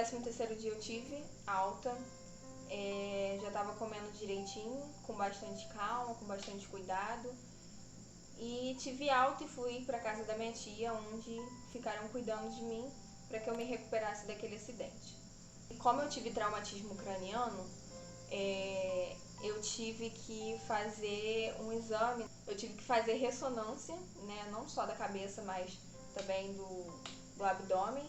13º dia eu tive alta, já estava comendo direitinho, com bastante calma, com bastante cuidado. E tive alta e fui para casa da minha tia, onde ficaram cuidando de mim para que eu me recuperasse daquele acidente. E como eu tive traumatismo craniano, eu tive que fazer um exame, eu tive que fazer ressonância, né, não só da cabeça, mas também do abdômen.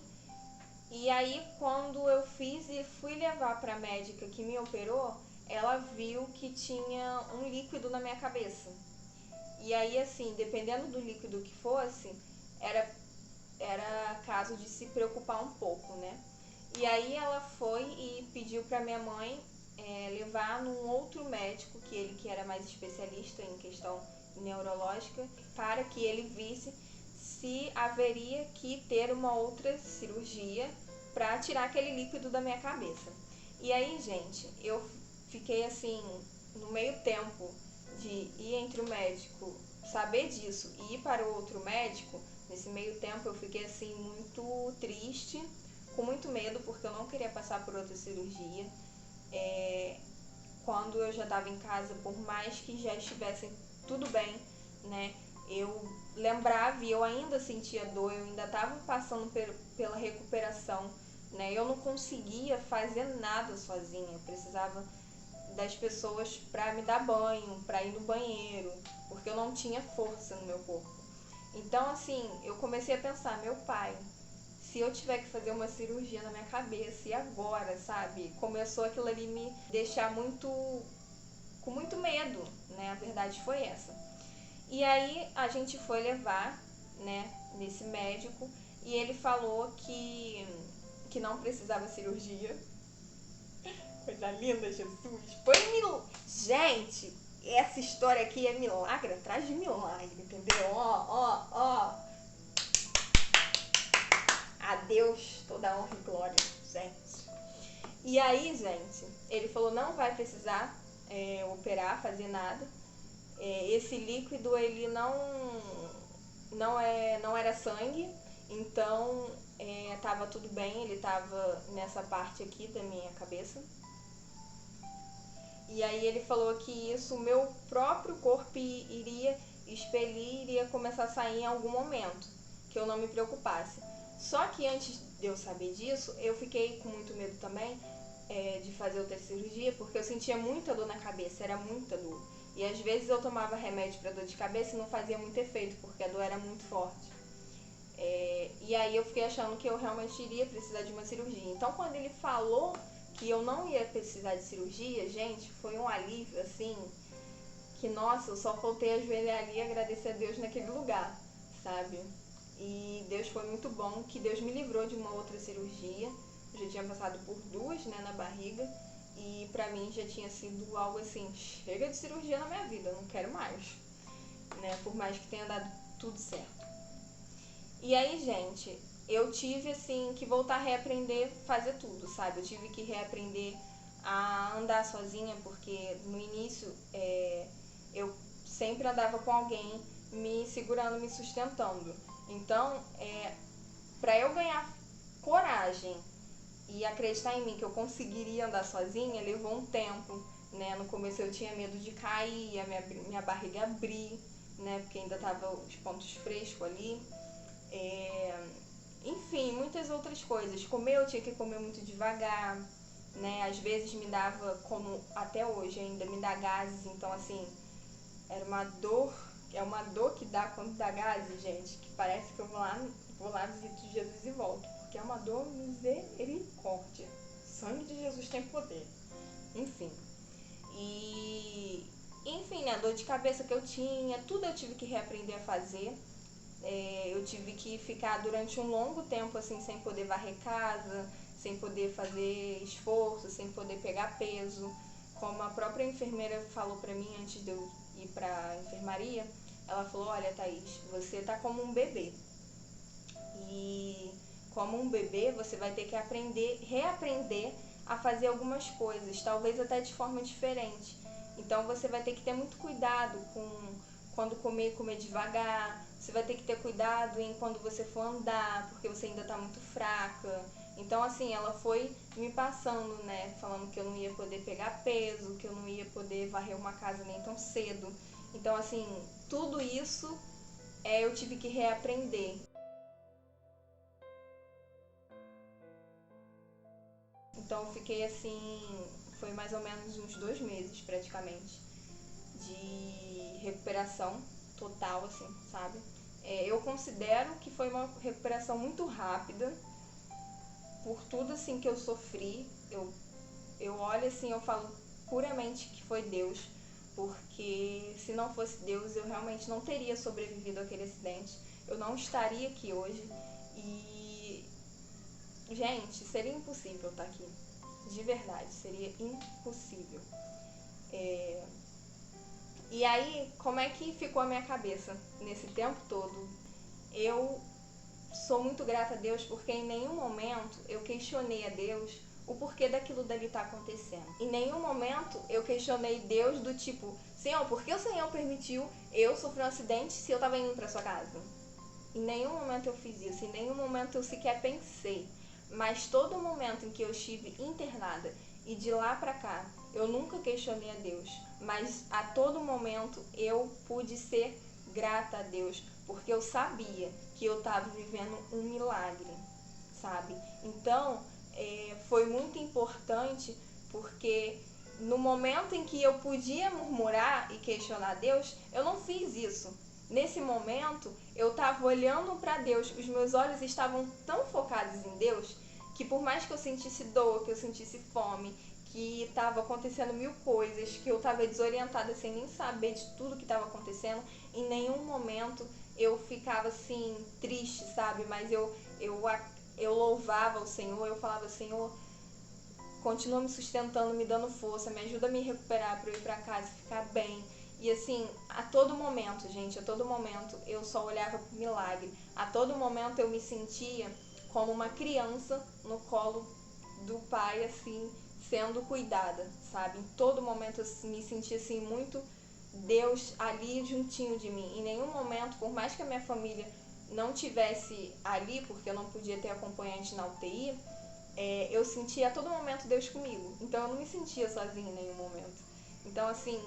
E aí, quando eu fiz e fui levar para a médica que me operou, ela viu que tinha um líquido na minha cabeça. E aí, assim, dependendo do líquido que fosse, era caso de se preocupar um pouco, né? E aí ela foi e pediu para minha mãe levar num outro médico, que era mais especialista em questão neurológica, para que ele visse se haveria que ter uma outra cirurgia para tirar aquele líquido da minha cabeça. E aí, gente, eu fiquei assim, no meio tempo de ir entre o médico, saber disso e ir para o outro médico. Nesse meio tempo eu fiquei assim muito triste, com muito medo, porque eu não queria passar por outra cirurgia. Quando eu já estava em casa, por mais que já estivesse tudo bem, né, eu lembrava e eu ainda sentia dor, eu ainda estava passando pela recuperação, né, eu não conseguia fazer nada sozinha, eu precisava das pessoas para me dar banho, para ir no banheiro, porque eu não tinha força no meu corpo. Então, assim, eu comecei a pensar, meu pai, se eu tiver que fazer uma cirurgia na minha cabeça, e agora, sabe? Começou aquilo ali me deixar com muito medo, né? A verdade foi essa. E aí a gente foi levar, né, nesse médico, e ele falou que não precisava cirurgia. Coisa linda, Jesus. Gente, essa história aqui é milagre atrás de milagre, entendeu? Ó. A Deus toda honra e glória, gente. E aí, gente, ele falou, não vai precisar operar, fazer nada. Esse líquido, ele não era sangue, então tava tudo bem, ele tava nessa parte aqui da minha cabeça. E aí ele falou que isso, o meu próprio corpo iria expelir, iria começar a sair em algum momento, que eu não me preocupasse. Só que antes de eu saber disso, eu fiquei com muito medo também de fazer outra cirurgia, porque eu sentia muita dor na cabeça, era muita dor. E às vezes eu tomava remédio para dor de cabeça e não fazia muito efeito, porque a dor era muito forte. E aí eu fiquei achando que eu realmente iria precisar de uma cirurgia. Então quando ele falou que eu não ia precisar de cirurgia, gente, foi um alívio, assim, que, nossa, eu só faltei ajoelhar ali e agradecer a Deus naquele lugar, sabe? E Deus foi muito bom, que Deus me livrou de uma outra cirurgia. Eu já tinha passado por 2, né, na barriga, e pra mim já tinha sido algo assim, chega de cirurgia na minha vida, eu não quero mais, né, por mais que tenha dado tudo certo. E aí, gente, eu tive, assim, que voltar a reaprender fazer tudo, sabe? Eu tive que reaprender a andar sozinha, porque no início eu sempre andava com alguém me segurando, me sustentando. Então, para eu ganhar coragem e acreditar em mim que eu conseguiria andar sozinha, levou um tempo, né? No começo eu tinha medo de cair, a minha barriga abrir, né? Porque ainda tava os pontos frescos ali. Enfim, muitas outras coisas. Comer, eu tinha que comer muito devagar, né? Às vezes me dava, como até hoje ainda, me dá gases. Então, assim, era uma dor, é uma dor que dá quando dá gases, gente, que parece que eu vou lá visito Jesus e volto, porque é uma dor misericórdia. Sangue de Jesus tem poder. Enfim. Enfim, né? A dor de cabeça que eu tinha, tudo eu tive que reaprender a fazer. Eu tive que ficar durante um longo tempo assim, sem poder varrer casa, sem poder fazer esforço, sem poder pegar peso. Como a própria enfermeira falou pra mim antes de eu ir pra enfermaria, ela falou, olha, Thaís, você tá como um bebê. E como um bebê, você vai ter que reaprender a fazer algumas coisas, talvez até de forma diferente. Então você vai ter que ter muito cuidado quando comer devagar. Você vai ter que ter cuidado em quando você for andar, porque você ainda está muito fraca. Então, assim, ela foi me passando, né, falando que eu não ia poder pegar peso, que eu não ia poder varrer uma casa nem tão cedo. Então, assim, tudo isso eu tive que reaprender. Então, eu fiquei assim, foi mais ou menos uns 2 meses, praticamente, de recuperação total, assim, sabe? Eu considero que foi uma recuperação muito rápida, por tudo assim que eu sofri. Eu olho assim, eu falo puramente que foi Deus, porque se não fosse Deus eu realmente não teria sobrevivido àquele acidente, eu não estaria aqui hoje e, gente, seria impossível estar aqui, de verdade, seria impossível. E aí, como é que ficou a minha cabeça nesse tempo todo? Eu sou muito grata a Deus porque em nenhum momento eu questionei a Deus o porquê daquilo dali tá acontecendo. Em nenhum momento eu questionei Deus do tipo, Senhor, por que o Senhor permitiu eu sofrer um acidente se eu tava indo pra sua casa? Em nenhum momento eu fiz isso, em nenhum momento eu sequer pensei. Mas todo momento em que eu estive internada e de lá pra cá, eu nunca questionei a Deus. Mas a todo momento eu pude ser grata a Deus, porque eu sabia que eu estava vivendo um milagre, sabe? Então, foi muito importante, porque no momento em que eu podia murmurar e questionar Deus, eu não fiz isso. Nesse momento, eu estava olhando para Deus, os meus olhos estavam tão focados em Deus, que por mais que eu sentisse dor, que eu sentisse fome, que estava acontecendo 1000 coisas, que eu estava desorientada sem nem saber de tudo que estava acontecendo, em nenhum momento eu ficava assim, triste, sabe? Mas eu louvava o Senhor, eu falava, Senhor, continua me sustentando, me dando força, me ajuda a me recuperar para eu ir para casa e ficar bem. E assim, a todo momento, gente, a todo momento eu só olhava pro milagre. A todo momento eu me sentia como uma criança no colo do pai, assim, sendo cuidada, sabe? Em todo momento eu me sentia assim muito Deus ali juntinho de mim. Em nenhum momento, por mais que a minha família não tivesse ali, porque eu não podia ter acompanhante na UTI, eu sentia a todo momento Deus comigo. Então eu não me sentia sozinha em nenhum momento. Então, assim,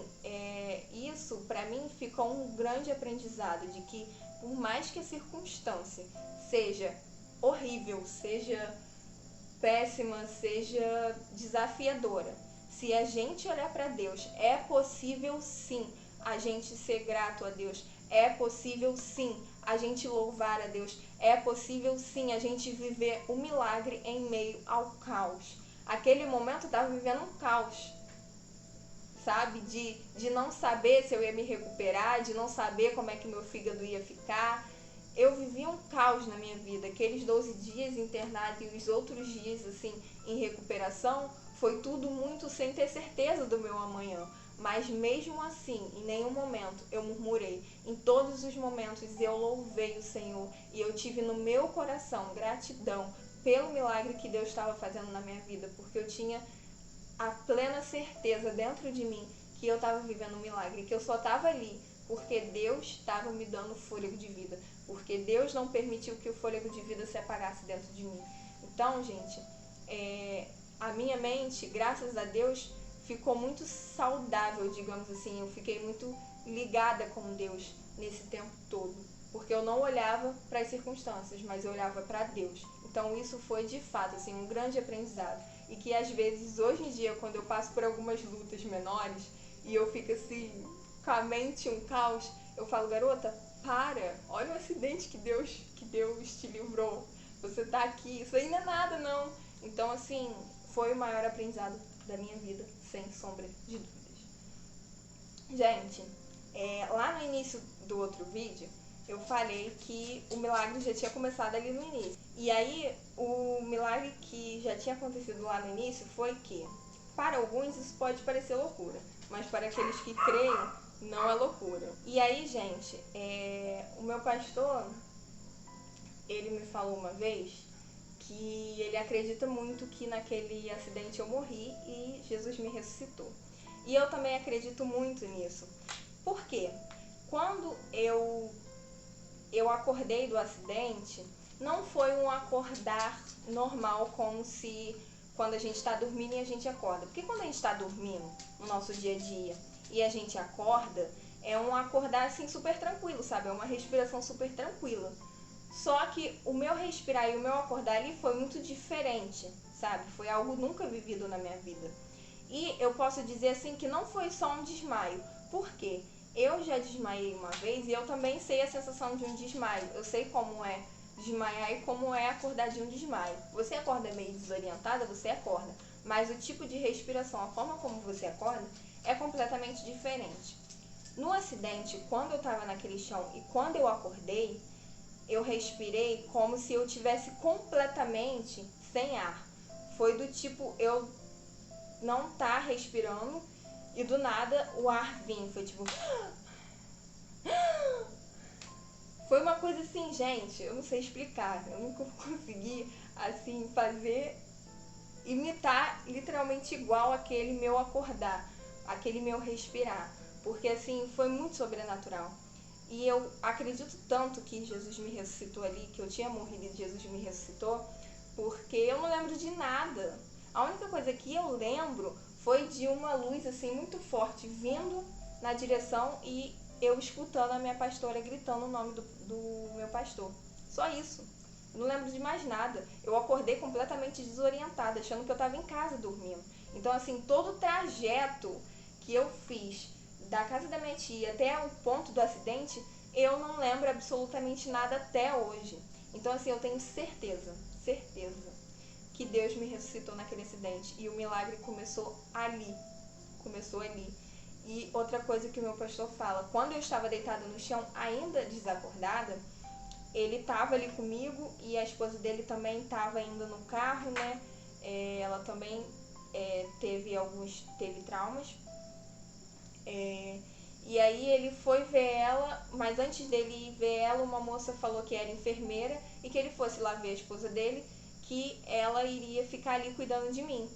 isso pra mim ficou um grande aprendizado de que por mais que a circunstância seja horrível, seja péssima, seja desafiadora, se a gente olhar para Deus, é possível sim a gente ser grato a Deus, é possível sim a gente louvar a Deus, é possível sim a gente viver o milagre em meio ao caos. Aquele momento eu estava vivendo um caos, sabe? De não saber se eu ia me recuperar, de não saber como é que meu fígado ia ficar. Eu vivi um caos na minha vida. Aqueles 12 dias internado e os outros dias, assim, em recuperação, foi tudo muito sem ter certeza do meu amanhã. Mas mesmo assim, em nenhum momento eu murmurei. Em todos os momentos eu louvei o Senhor e eu tive no meu coração gratidão pelo milagre que Deus estava fazendo na minha vida, porque eu tinha a plena certeza dentro de mim que eu estava vivendo um milagre, que eu só estava ali porque Deus estava me dando fôlego de vida, porque Deus não permitiu que o fôlego de vida se apagasse dentro de mim. Então, gente, a minha mente, graças a Deus, ficou muito saudável, digamos assim. Eu fiquei muito ligada com Deus nesse tempo todo, porque eu não olhava para as circunstâncias, mas eu olhava para Deus. Então isso foi de fato assim um grande aprendizado, e que às vezes hoje em dia, quando eu passo por algumas lutas menores e eu fico assim com a mente um caos, eu falo, garota, para, olha o acidente que Deus te livrou, você tá aqui, isso aí não é nada não. Então assim, foi o maior aprendizado da minha vida, sem sombra de dúvidas. Gente, lá no início do outro vídeo, eu falei que o milagre já tinha começado ali no início. E aí, o milagre que já tinha acontecido lá no início foi que, para alguns, isso pode parecer loucura, mas para aqueles que creem, não é loucura. E aí, gente, o meu pastor, ele me falou uma vez que ele acredita muito que naquele acidente eu morri e Jesus me ressuscitou. E eu também acredito muito nisso. Por quê? Quando eu acordei do acidente, não foi um acordar normal, como se quando a gente está dormindo e a gente acorda. Porque quando a gente está dormindo no nosso dia a dia e a gente acorda, é um acordar assim super tranquilo, sabe? É uma respiração super tranquila. Só que o meu respirar e o meu acordar ali foi muito diferente, sabe? Foi algo nunca vivido na minha vida. E eu posso dizer assim que não foi só um desmaio. Por quê? Eu já desmaiei uma vez e eu também sei a sensação de um desmaio. Eu sei como é desmaiar e como é acordar de um desmaio. Você acorda meio desorientada, você acorda. Mas o tipo de respiração, a forma como você acorda, é completamente diferente. No acidente, quando eu estava naquele chão e quando eu acordei, eu respirei como se eu tivesse completamente sem ar. Foi do tipo, eu não tá respirando e do nada o ar vinha. Foi tipo... Foi uma coisa assim, gente, eu não sei explicar. Eu nunca consegui, assim, imitar literalmente igual aquele meu acordar, aquele meu respirar. Porque, assim, foi muito sobrenatural. E eu acredito tanto que Jesus me ressuscitou ali, que eu tinha morrido e Jesus me ressuscitou, porque eu não lembro de nada. A única coisa que eu lembro foi de uma luz, assim, muito forte vindo na direção e eu escutando a minha pastora gritando o nome do meu pastor. Só isso. Eu não lembro de mais nada. Eu acordei completamente desorientada, achando que eu estava em casa dormindo. Então, assim, todo o trajeto que eu fiz da casa da minha tia até o ponto do acidente, eu não lembro absolutamente nada até hoje. Então, assim, eu tenho certeza que Deus me ressuscitou naquele acidente. E o milagre começou ali. Começou ali. E outra coisa que o meu pastor fala, quando eu estava deitada no chão, ainda desacordada, ele estava ali comigo e a esposa dele também estava ainda no carro, né? Ela também teve traumas. E aí ele foi ver ela, mas antes dele ir ver ela, uma moça falou que era enfermeira e que ele fosse lá ver a esposa dele, que ela iria ficar ali cuidando de mim.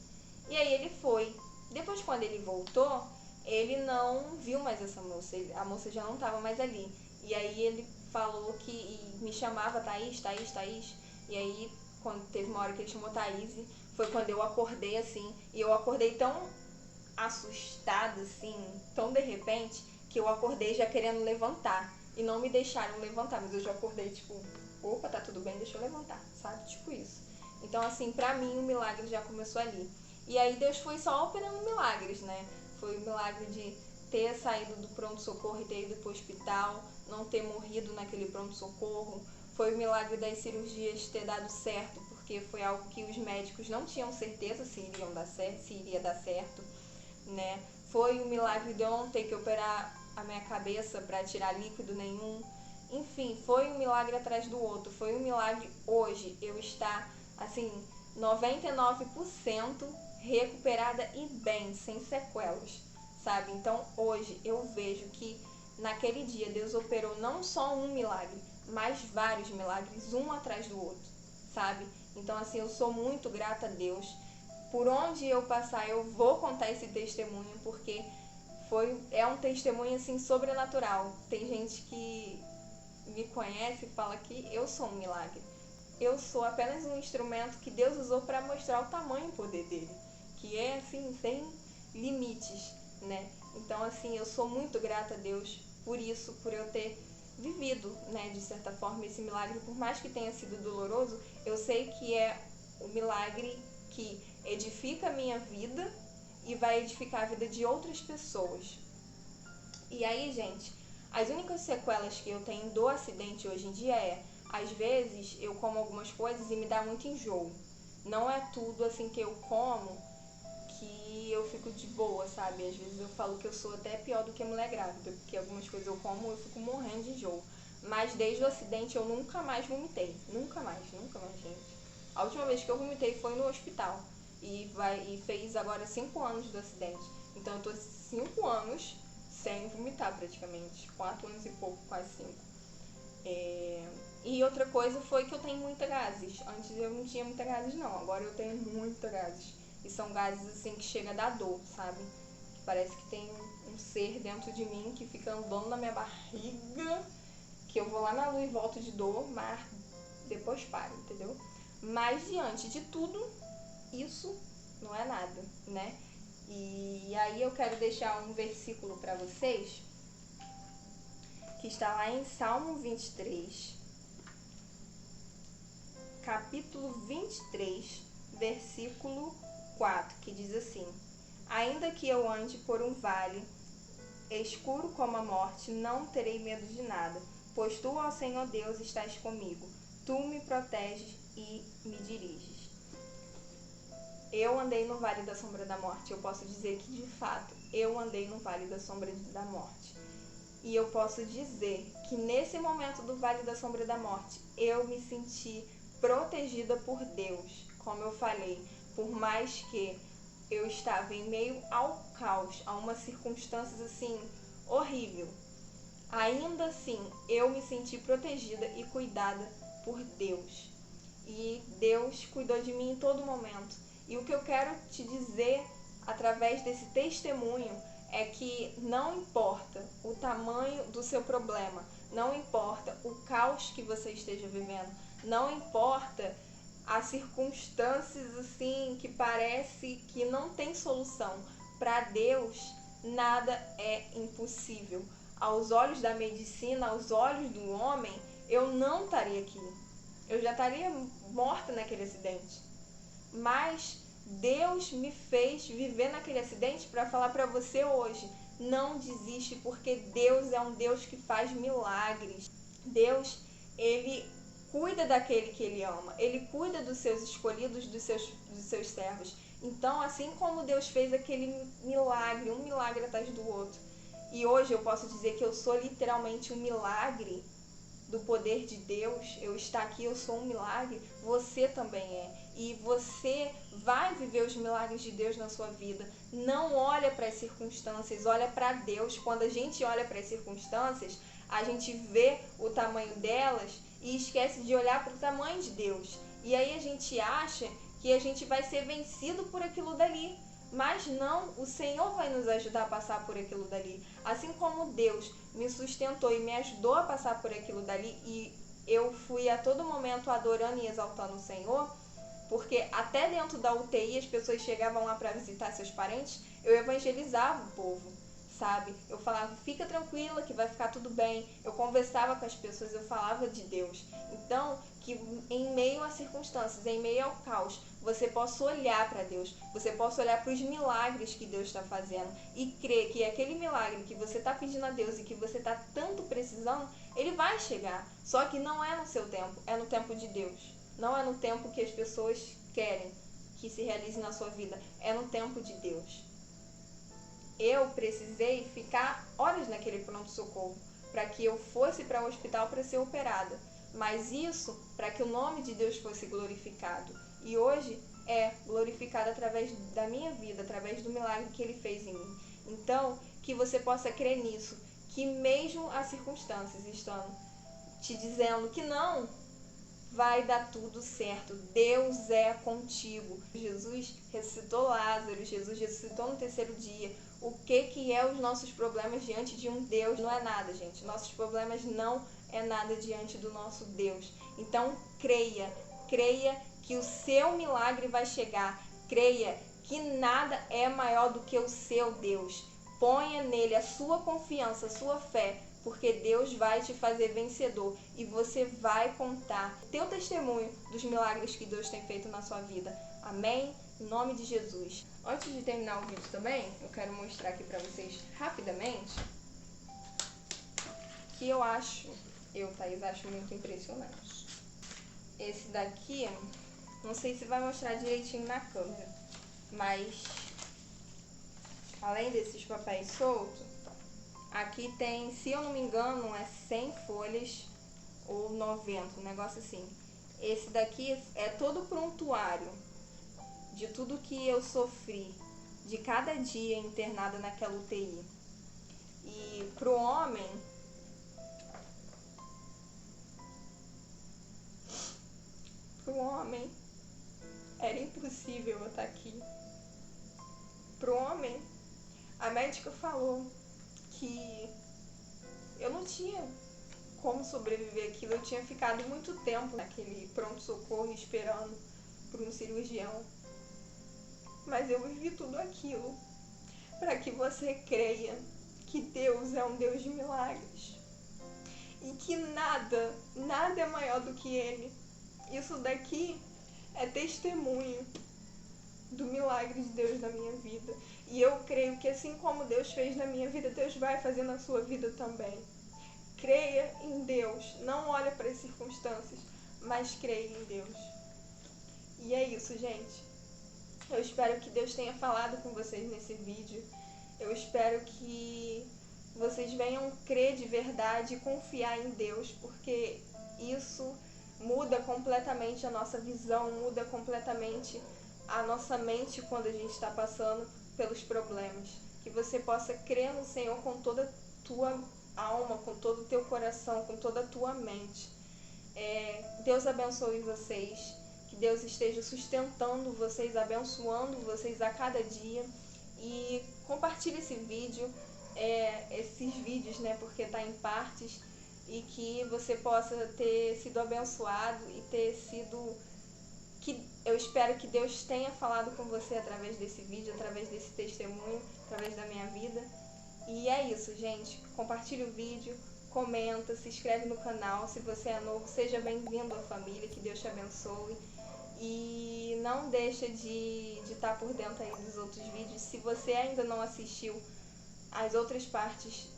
E aí ele foi. Depois, quando ele voltou, ele não viu mais essa moça, a moça já não estava mais ali. E aí ele falou que me chamava Thaís, Thaís, Thaís. E aí, quando teve uma hora que ele chamou Thaís, foi quando eu acordei assim. E eu acordei tão assustada, assim, tão de repente, que eu acordei já querendo levantar. E não me deixaram levantar, mas eu já acordei tipo, opa, tá tudo bem, deixa eu levantar, sabe? Tipo isso. Então, assim, pra mim o milagre já começou ali. E aí Deus foi só operando milagres, né? Foi o milagre de ter saído do pronto-socorro e ter ido pro hospital, não ter morrido naquele pronto-socorro. Foi o milagre das cirurgias ter dado certo, porque foi algo que os médicos não tinham certeza se iria dar certo, né? Foi o milagre de eu não ter que operar a minha cabeça para tirar líquido nenhum. Enfim, foi um milagre atrás do outro. Foi um milagre hoje eu estar, assim, 99% recuperada e bem, sem sequelas, sabe? Então, hoje eu vejo que naquele dia Deus operou não só um milagre, mas vários milagres, um atrás do outro, sabe? Então, assim, eu sou muito grata a Deus. Por onde eu passar, eu vou contar esse testemunho, porque é um testemunho, assim, sobrenatural. Tem gente que me conhece e fala que eu sou um milagre. Eu sou apenas um instrumento que Deus usou para mostrar o tamanho e o poder dele, que é, assim, sem limites, né? Então, assim, eu sou muito grata a Deus por isso, por eu ter vivido, né, de certa forma, esse milagre. Por mais que tenha sido doloroso, eu sei que é o milagre que edifica a minha vida e vai edificar a vida de outras pessoas. E aí, gente, as únicas sequelas que eu tenho do acidente hoje em dia às vezes eu como algumas coisas e me dá muito enjoo. Não é tudo assim que eu como que eu fico de boa, sabe? Às vezes eu falo que eu sou até pior do que a mulher grávida, porque algumas coisas eu como e eu fico morrendo de enjoo. Mas desde o acidente eu nunca mais vomitei. Nunca mais, gente. A última vez que eu vomitei foi no hospital. E fez agora 5 anos do acidente. Então eu tô 5 anos sem vomitar praticamente. 4 anos e pouco, quase 5. E outra coisa foi que eu tenho muita gases. Antes eu não tinha muita gases não, agora eu tenho muita gases. E são gases assim que chega a dar dor, sabe? Que parece que tem um ser dentro de mim que fica andando na minha barriga, que eu vou lá na lua e volto de dor, mas depois para, entendeu? Mas diante de tudo, isso não é nada, né? E aí eu quero deixar um versículo para vocês, que está lá em Salmo 23, capítulo 23, versículo 4, que diz assim: Ainda que eu ande por um vale escuro como a morte, não terei medo de nada, pois tu, ó Senhor Deus, estás comigo. Tu me proteges e me diriges. Eu andei no vale da sombra da morte. Eu posso dizer que, de fato, eu andei no vale da sombra da morte. E eu posso dizer que nesse momento do vale da sombra da morte, eu me senti protegida por Deus. Como eu falei, por mais que eu estava em meio ao caos, a umas circunstâncias assim, horrível, ainda assim eu me senti protegida e cuidada por Deus. E Deus cuidou de mim em todo momento. E o que eu quero te dizer através desse testemunho é que não importa o tamanho do seu problema, não importa o caos que você esteja vivendo, não importa as circunstâncias assim que parece que não tem solução. Para Deus, nada é impossível. Aos olhos da medicina, aos olhos do homem, eu não estaria aqui. Eu já estaria morta naquele acidente. Mas Deus me fez viver naquele acidente para falar para você hoje: não desiste, porque Deus é um Deus que faz milagres. Deus, Ele cuida daquele que Ele ama. Ele cuida dos seus escolhidos, dos seus servos. Então, assim como Deus fez aquele milagre, um milagre atrás do outro, e hoje eu posso dizer que eu sou literalmente um milagre do poder de Deus, eu estar aqui, eu sou um milagre, você também é. E você vai viver os milagres de Deus na sua vida. Não olha para as circunstâncias, olha para Deus. Quando a gente olha para as circunstâncias, a gente vê o tamanho delas e esquece de olhar para o tamanho de Deus. E aí a gente acha que a gente vai ser vencido por aquilo dali. Mas não, o Senhor vai nos ajudar a passar por aquilo dali. Assim como Deus me sustentou e me ajudou a passar por aquilo dali, e eu fui a todo momento adorando e exaltando o Senhor, porque até dentro da UTI as pessoas chegavam lá para visitar seus parentes, eu evangelizava o povo, sabe? Eu falava, fica tranquila que vai ficar tudo bem. Eu conversava com as pessoas, eu falava de Deus. Então, que em meio às circunstâncias, em meio ao caos, você possa olhar para Deus, você possa olhar para os milagres que Deus está fazendo e crer que aquele milagre que você está pedindo a Deus e que você está tanto precisando, ele vai chegar. Só que não é no seu tempo, é no tempo de Deus. Não é no tempo que as pessoas querem que se realize na sua vida, é no tempo de Deus. Eu precisei ficar horas naquele pronto-socorro para que eu fosse para o hospital para ser operada. Mas isso para que o nome de Deus fosse glorificado. E hoje é glorificado através da minha vida, através do milagre que Ele fez em mim. Então, que você possa crer nisso, que mesmo as circunstâncias estão te dizendo que não, vai dar tudo certo. Deus é contigo. Jesus ressuscitou Lázaro, Jesus ressuscitou no terceiro dia. O que é os nossos problemas diante de um Deus? Não é nada, gente. Nossos problemas não é nada diante do nosso Deus. Então, creia que o seu milagre vai chegar. Creia que nada é maior do que o seu Deus. Ponha nele a sua confiança, a sua fé, porque Deus vai te fazer vencedor e você vai contar teu testemunho dos milagres que Deus tem feito na sua vida. Amém? Em nome de Jesus. Antes de terminar o vídeo também, eu quero mostrar aqui pra vocês rapidamente que eu, Thaís, acho muito impressionante. Esse daqui, não sei se vai mostrar direitinho na câmera, mas além desses papéis soltos, aqui tem, se eu não me engano, é 100 folhas ou 90, um negócio assim. Esse daqui é todo o prontuário de tudo que eu sofri, de cada dia internada naquela UTI. E pro homem era impossível eu estar aqui. Pro homem, a médica falou que eu não tinha como sobreviver àquilo. Eu tinha ficado muito tempo naquele pronto-socorro esperando por um cirurgião. Mas eu vivi tudo aquilo para que você creia que Deus é um Deus de milagres. E que nada é maior do que Ele. Isso daqui é testemunho do milagre de Deus na minha vida. E eu creio que assim como Deus fez na minha vida, Deus vai fazer na sua vida também. Creia em Deus. Não olhe para as circunstâncias, mas creia em Deus. E é isso, gente. Eu espero que Deus tenha falado com vocês nesse vídeo. Eu espero que vocês venham crer de verdade e confiar em Deus, porque isso muda completamente a nossa visão, muda completamente a nossa mente quando a gente está passando pelos problemas. Que você possa crer no Senhor com toda a tua alma, com todo o teu coração, com toda a tua mente. Deus abençoe vocês, que Deus esteja sustentando vocês, abençoando vocês a cada dia. E compartilhe esse vídeo, esses vídeos, né, porque está em partes, e que você possa ter sido abençoado e ter sido... Eu espero que Deus tenha falado com você através desse vídeo, através desse testemunho, através da minha vida. E é isso, gente. Compartilhe o vídeo, comenta, se inscreve no canal. Se você é novo, seja bem-vindo à família, que Deus te abençoe. E não deixa de estar por dentro aí dos outros vídeos. Se você ainda não assistiu as outras partes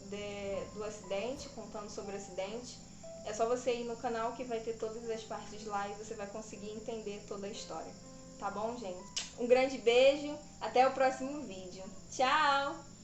do acidente, contando sobre o acidente, é só você ir no canal que vai ter todas as partes lá e você vai conseguir entender toda a história. Tá bom, gente? Um grande beijo, até o próximo vídeo. Tchau!